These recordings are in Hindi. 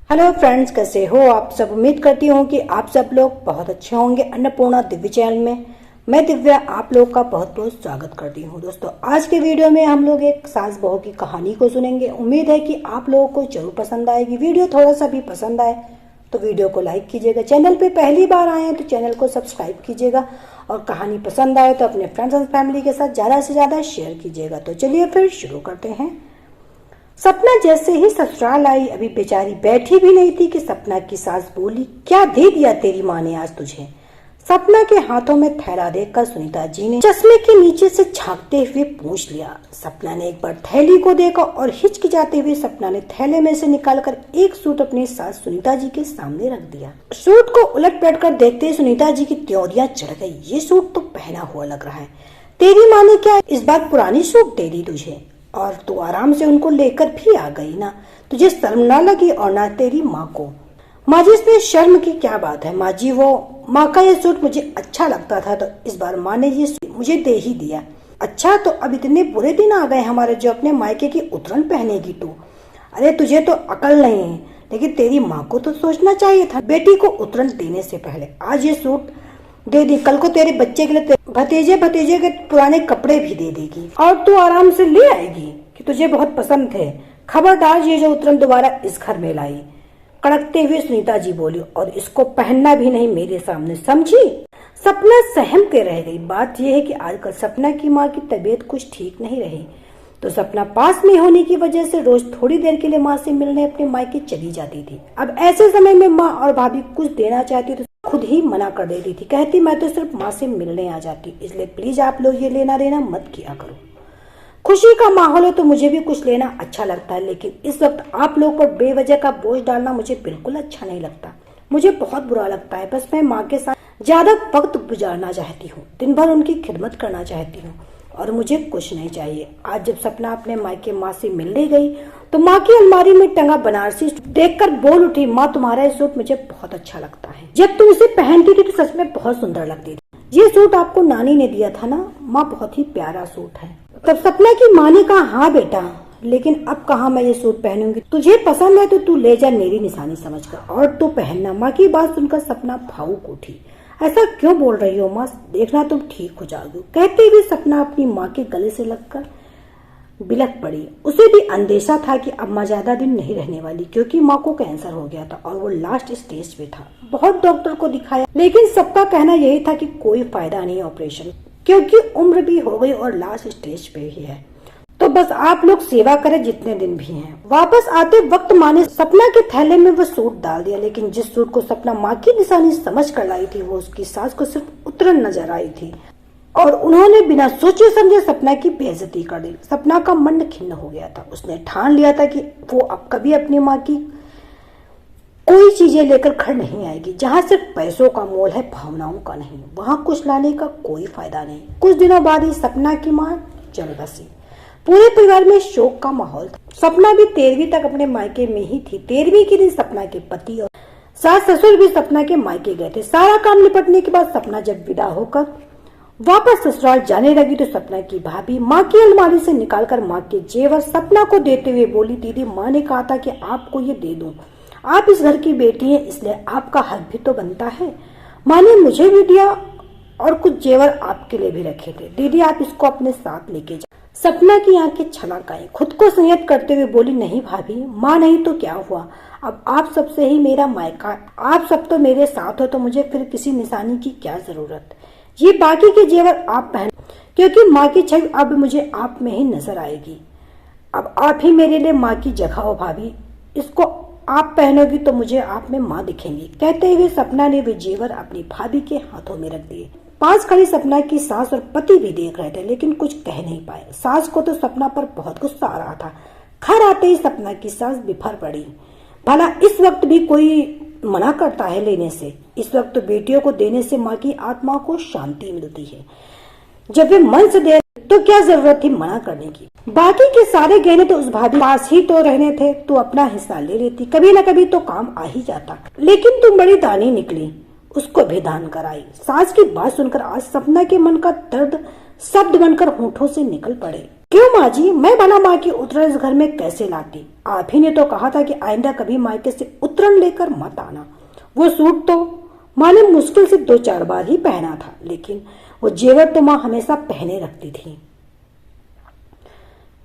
हेलो फ्रेंड्स, कैसे हो आप सब। उम्मीद करती हूँ कि आप सब लोग बहुत अच्छे होंगे। अन्नपूर्णा दिव्य चैनल में मैं दिव्या आप लोग का बहुत बहुत स्वागत करती हूँ। दोस्तों, आज के वीडियो में हम लोग एक सास बहू की कहानी को सुनेंगे। उम्मीद है कि आप लोगों को जरूर पसंद आएगी। वीडियो थोड़ा सा भी पसंद आए तो वीडियो को लाइक कीजिएगा। चैनल पे पहली बार आए हैं तो चैनल को सब्सक्राइब कीजिएगा और कहानी पसंद आए तो अपने फ्रेंड्स एंड फैमिली के साथ ज़्यादा से ज़्यादा शेयर कीजिएगा। तो चलिए फिर शुरू करते हैं। सपना जैसे ही ससुराल आई, अभी बेचारी बैठी भी नहीं थी कि सपना की सास बोली, क्या दे दिया तेरी माँ ने आज तुझे। सपना के हाथों में थैला देखकर सुनीता जी ने चश्मे के नीचे से झांकते हुए पूछ लिया। सपना ने एक बार थैली को देखा और हिचकिचाते हुए सपना ने थैले में से निकालकर एक सूट अपनी सास सुनीता जी के सामने रख दिया। सूट को उलट पलट कर देखते ही सुनीता जी की त्योरियां चढ़ गई। ये सूट तो पहना हुआ लग रहा है। तेरी माँ ने क्या इस बार पुरानी सूट दे दी तुझे, और तू आराम से उनको लेकर भी आ गई ना। तुझे शर्म ना लगी और ना तेरी माँ को। माँ जी, इसमें शर्म की क्या बात है। माँ जी, वो माँ का ये सूट मुझे अच्छा लगता था तो इस बार माँ ने ये सूट मुझे दे ही दिया। अच्छा, तो अब इतने बुरे दिन आ गए हमारे जो अपने मायके की उतरन पहनेगी तू। अरे तुझे तो अकल नहीं है, लेकिन तेरी माँ को तो सोचना चाहिए था। बेटी को उतरन देने से पहले आज ये सूट दे दी, कल को तेरे बच्चे के लिए भतीजे के पुराने कपड़े भी दे देगी और तू आराम से ले आएगी कि तुझे बहुत पसंद थे। खबरदार ये जो उतरन दोबारा इस घर में लाई। कड़कते हुए सुनीता जी बोली, और इसको पहनना भी नहीं मेरे सामने, समझी। सपना सहम के रह गई। बात यह है कि आजकल सपना की माँ की तबीयत कुछ ठीक नहीं रही तो सपना पास में होने की वजह से रोज थोड़ी देर के लिए माँ से मिलने अपने मायके चली जाती थी। अब ऐसे समय में माँ और भाभी कुछ देना चाहती तो खुद ही मना कर देती थी। कहती, मैं तो सिर्फ माँ से मिलने आ जाती, इसलिए प्लीज आप लोग ये लेना देना मत किया करो। खुशी का माहौल है तो मुझे भी कुछ लेना अच्छा लगता है, लेकिन इस वक्त आप लोग पर बेवजह का बोझ डालना मुझे बिल्कुल अच्छा नहीं लगता। मुझे बहुत बुरा लगता है। बस मैं माँ के साथ ज्यादा वक्त गुजारना चाहती हूँ, दिन भर उनकी खिदमत करना चाहती हूँ और मुझे कुछ नहीं चाहिए। आज जब सपना अपने मायके माँ से मिलने गई तो माँ की अलमारी में टंगा बनारसी देखकर बोल उठी, माँ तुम्हारा ये सूट मुझे बहुत अच्छा लगता है। जब तुम इसे पहनती थी तो सच में बहुत सुंदर लगती थी। ये सूट आपको नानी ने दिया था ना माँ, बहुत ही प्यारा सूट है। तब सपना की माँ ने कहा, हाँ बेटा, लेकिन अब कहाँ मैं ये सूट पहनूंगी। तुझे पसंद है तो तू ले जा, मेरी निशानी समझकर, और तू पहनना। माँ की बात सुनकर सपना भावुक उठी। ऐसा क्यों बोल रही हो माँ, देखना तुम ठीक हो जाओगी। कहते हुए सपना अपनी माँ के गले से लगकर बिलख पड़ी। उसे भी अंदेशा था कि अब माँ ज्यादा दिन नहीं रहने वाली, क्योंकि माँ को कैंसर हो गया था और वो लास्ट स्टेज पे था। बहुत डॉक्टर को दिखाया, लेकिन सबका कहना यही था कि कोई फायदा नहीं ऑपरेशन, क्योंकि उम्र भी हो गई और लास्ट स्टेज पे ही है। तो बस आप लोग सेवा करें जितने दिन भी हैं। वापस आते वक्त माँ ने सपना के थैले में वो सूट डाल दिया, लेकिन जिस सूट को सपना माँ की निशानी समझ कर लाई थी वो उसकी सास को सिर्फ उतरन नजर आई थी और उन्होंने बिना सोचे समझे सपना की बेइज्जती कर दी। सपना का मन खिन्न हो गया था। उसने ठान लिया था कि वो अब कभी अपनी माँ की कोई चीजें लेकर घर नहीं आएगी। जहाँ सिर्फ पैसों का मोल है, भावनाओं का नहीं, वहाँ कुछ लाने का कोई फायदा नहीं। कुछ दिनों बाद ही सपना की माँ चल बसी। पूरे परिवार में शोक का माहौल था। सपना भी 13वीं तक अपने मायके में ही थी। 13वीं के दिन सपना के पति और सास ससुर भी सपना के मायके गए थे। सारा काम निपटने के बाद सपना जब विदा होकर वापस ससुराल जाने लगी तो सपना की भाभी माँ की अलमारी से निकालकर माँ के जेवर सपना को देते हुए बोली, दीदी, माँ ने कहा था कि आपको ये दे दूं। आप इस घर की बेटी हैं, इसलिए आपका हक भी तो बनता है। माँ ने मुझे भी दिया और कुछ जेवर आपके लिए भी रखे थे। दीदी, आप इसको अपने साथ लेके जाओ। सपना की आंखें छलक आई। खुद को संयत करते हुए बोली, नहीं भाभी, माँ नहीं तो क्या हुआ, अब आप सबसे ही मेरा मायका, आप सब तो मेरे साथ हो, तो मुझे फिर किसी निशानी की क्या जरूरत। ये बाकी के जेवर आप पहन, क्योंकि माँ की छवि अब मुझे आप में ही नजर आएगी। अब आप ही मेरे लिए माँ की जगह हो भाभी। इसको आप पहनोगी तो मुझे आप में माँ दिखेंगी। कहते हुए सपना ने वे जेवर अपनी भाभी के हाथों में रख दिए। पास खड़ी सपना की सास और पति भी देख रहे थे, लेकिन कुछ कह नहीं पाए। सास को तो सपना पर बहुत गुस्सा आ रहा था। घर आते ही सपना की सास बिफर पड़ी। भला इस वक्त भी कोई मना करता है लेने से। इस वक्त तो बेटियों को देने से माँ की आत्मा को शांति मिलती है। जब वे मन से दे तो क्या जरूरत थी मना करने की। बाकी के सारे गहने तो उस भाभी पास ही तो रहने थे, तो अपना हिस्सा ले लेती, कभी न कभी तो काम आ ही जाता। लेकिन तुम बड़ी दानी निकली, उसको भी दान कराई। सास की बात सुनकर आज सपना के मन का दर्द शब्द बनकर होठों से निकल पड़े। क्यों माँ जी, मैं भला माँ की उतरन इस घर में कैसे लाती। आप ही ने तो कहा था कि आइंदा कभी मायके से उतरन लेकर मत आना। वो सूट तो माँ ने मुश्किल से 2-4 बार ही पहना था, लेकिन वो जेवर तो माँ हमेशा पहने रखती थी।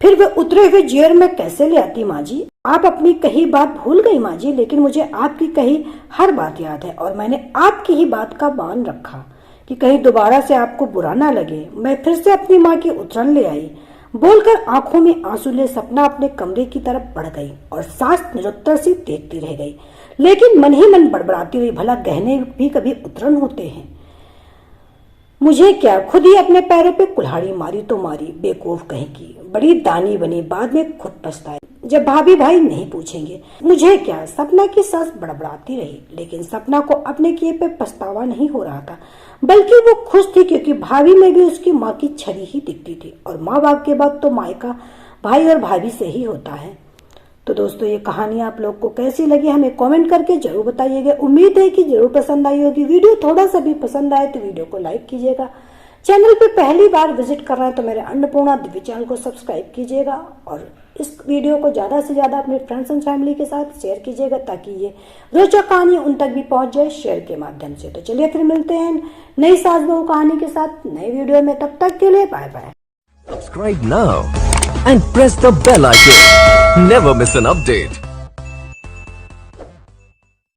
फिर वे उतरे हुए जेवर में कैसे ले आती माँ जी? आप अपनी कही बात भूल गई माँ जी, लेकिन मुझे आपकी कही हर बात याद है और मैंने आपकी ही बात का मान रखा कि कहीं दोबारा से आपको बुरा ना लगे। मैं फिर से अपनी माँ की उतरन ले आई। बोलकर आंखों में आंसू ले सपना अपने कमरे की तरफ बढ़ गई और सास निरुत्तर सी देखती रह गई, लेकिन मन ही मन बड़बड़ाती हुई, भला गहने भी कभी उतरन होते हैं? मुझे क्या, खुद ही अपने पैरों पे कुल्हाड़ी मारी तो मारी, बेवकूफ कहीं की, बड़ी दानी बनी, बाद में खुद पछताई जब भाभी भाई नहीं पूछेंगे। मुझे क्या, सपना की सास बड़बड़ाती रही, लेकिन सपना को अपने किए पे पछतावा नहीं हो रहा था, बल्कि वो खुश थी, क्योंकि भाभी में भी उसकी माँ की छड़ी ही दिखती थी और माँ बाप के बाद तो मायका भाई और भाभी से ही होता है। तो दोस्तों, ये कहानी आप लोग को कैसी लगी हमें कमेंट करके जरूर बताइएगा। उम्मीद है कि जरूर पसंद आई होगी। वीडियो थोड़ा सा भी पसंद आए तो वीडियो को लाइक कीजिएगा। चैनल पे पहली बार विजिट कर रहे हैं तो मेरे अन्नपूर्णा दिव्य चैनल को सब्सक्राइब कीजिएगा और इस वीडियो को ज्यादा से ज्यादा अपने फ्रेंड्स एंड फैमिली के साथ शेयर कीजिएगा, ताकि ये रोचक कहानी उन तक भी पहुंच जाए शेयर के माध्यम से। तो चलिए फिर मिलते हैं नई सास बहू कहानी के साथ नए वीडियो में। तब तक के लिए bye bye. Subscribe now and press the bell icon. Never miss an update.